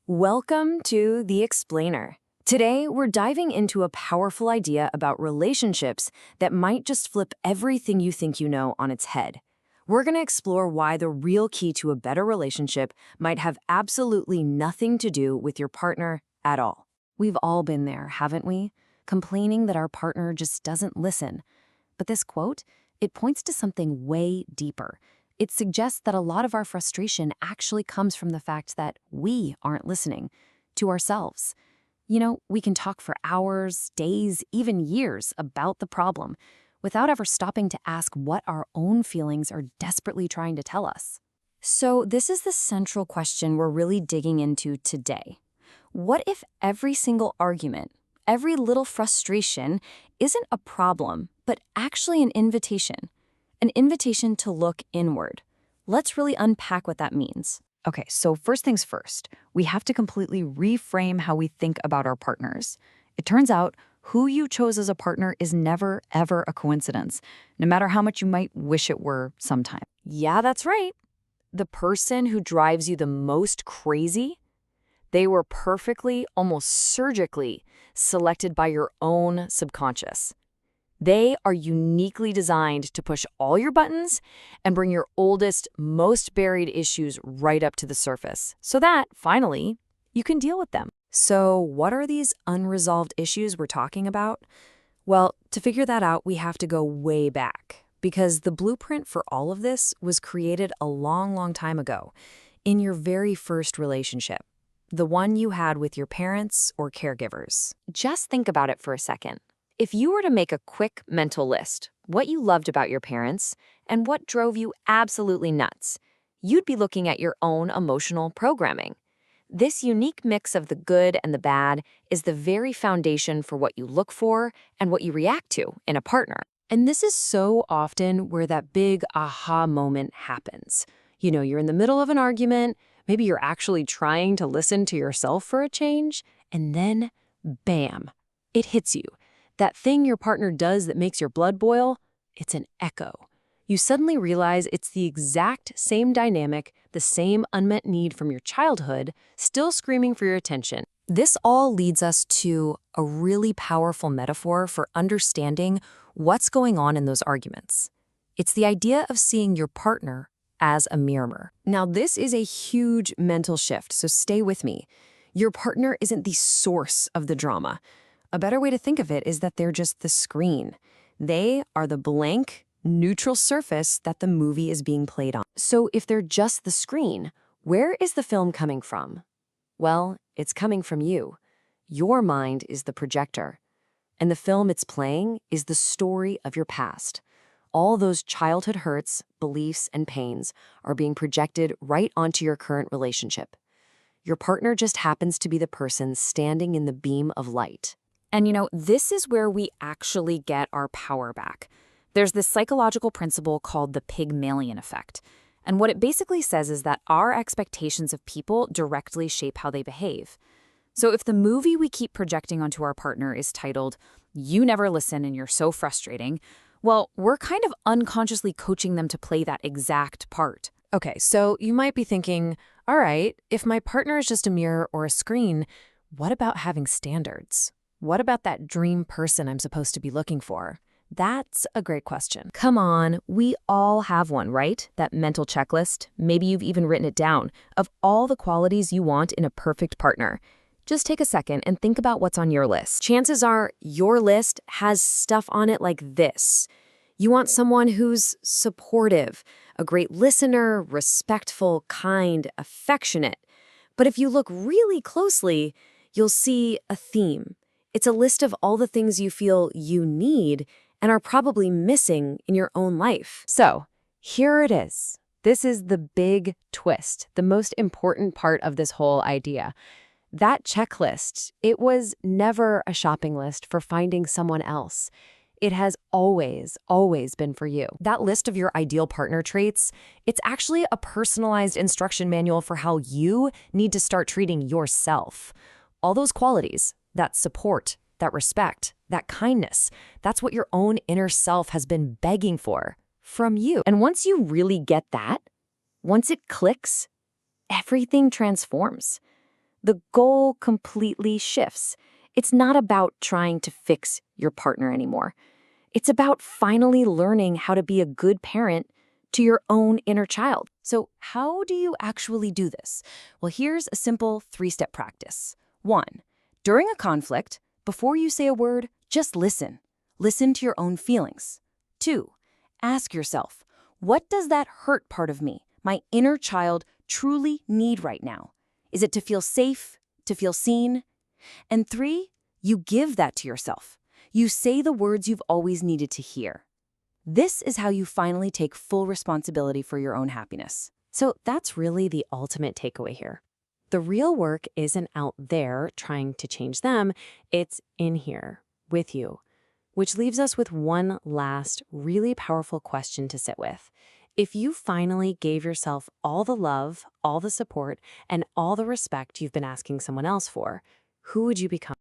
Welcome to The Explainer. Today, we're diving into a powerful idea about relationships that might just flip everything you think you know on its head. We're going to explore why the real key to a better relationship might have absolutely nothing to do with your partner at all. We've all been there, haven't we? Complaining that our partner just doesn't listen. But this quote, it points to something way deeper. It suggests that a lot of our frustration actually comes from the fact that we aren't listening to ourselves. You know, we can talk for hours, days, even years about the problem without ever stopping to ask what our own feelings are desperately trying to tell us. So this is the central question we're really digging into today. What if every single argument, every little frustration isn't a problem, but actually an invitation? An invitation to look inward. Let's really unpack what that means. Okay, so first things first, we have to completely reframe how we think about our partners. It turns out who you chose as a partner is never, ever a coincidence, no matter how much you might wish it were sometime. Yeah, that's right. The person who drives you the most crazy, they were perfectly, almost surgically, selected by your own subconscious. They are uniquely designed to push all your buttons and bring your oldest, most buried issues right up to the surface, so that, finally, you can deal with them. So what are these unresolved issues we're talking about? Well, to figure that out, we have to go way back, because the blueprint for all of this was created a long, long time ago, in your very first relationship, the one you had with your parents or caregivers. Just think about it for a second. If you were to make a quick mental list, what you loved about your parents and what drove you absolutely nuts, you'd be looking at your own emotional programming. This unique mix of the good and the bad is the very foundation for what you look for and what you react to in a partner. And this is so often where that big aha moment happens. You know, you're in the middle of an argument, maybe you're actually trying to listen to yourself for a change, and then, bam, it hits you. That thing your partner does that makes your blood boil, it's an echo. You suddenly realize it's the exact same dynamic, the same unmet need from your childhood, still screaming for your attention. This all leads us to a really powerful metaphor for understanding what's going on in those arguments. It's the idea of seeing your partner as a mirror. Now, this is a huge mental shift, so stay with me. Your partner isn't the source of the drama. A better way to think of it is that they're just the screen. They are the blank, neutral surface that the movie is being played on. So if they're just the screen, where is the film coming from? Well, it's coming from you. Your mind is the projector. And the film it's playing is the story of your past. All those childhood hurts, beliefs, and pains are being projected right onto your current relationship. Your partner just happens to be the person standing in the beam of light. And you know, this is where we actually get our power back. There's this psychological principle called the Pygmalion effect. And what it basically says is that our expectations of people directly shape how they behave. So if the movie we keep projecting onto our partner is titled, "You never listen and you're so frustrating," well, we're kind of unconsciously coaching them to play that exact part. Okay, so you might be thinking, all right, if my partner is just a mirror or a screen, what about having standards? What about that dream person I'm supposed to be looking for? That's a great question. Come on, we all have one, right? That mental checklist, maybe you've even written it down, of all the qualities you want in a perfect partner. Just take a second and think about what's on your list. Chances are your list has stuff on it like this. You want someone who's supportive, a great listener, respectful, kind, affectionate. But if you look really closely, you'll see a theme. It's a list of all the things you feel you need and are probably missing in your own life. So, here it is. This is the big twist, the most important part of this whole idea. That checklist, it was never a shopping list for finding someone else. It has always, always been for you. That list of your ideal partner traits, it's actually a personalized instruction manual for how you need to start treating yourself. All those qualities, that support, that respect, that kindness, that's what your own inner self has been begging for from you. And once you really get that, once it clicks, everything transforms. the goal completely shifts. It's not about trying to fix your partner anymore. It's about finally learning how to be a good parent to your own inner child. So, how do you actually do this? Well, here's a simple 3-step practice. 1. During a conflict, before you say a word, just listen. Listen to your own feelings. 2. Ask yourself, what does that hurt part of me, my inner child, truly need right now? Is it to feel safe, to feel seen? And 3, you give that to yourself. You say the words you've always needed to hear. This is how you finally take full responsibility for your own happiness. So that's really the ultimate takeaway here. The real work isn't out there trying to change them, it's in here with you. Which leaves us with one last really powerful question to sit with. If you finally gave yourself all the love, all the support, and all the respect you've been asking someone else for, who would you become?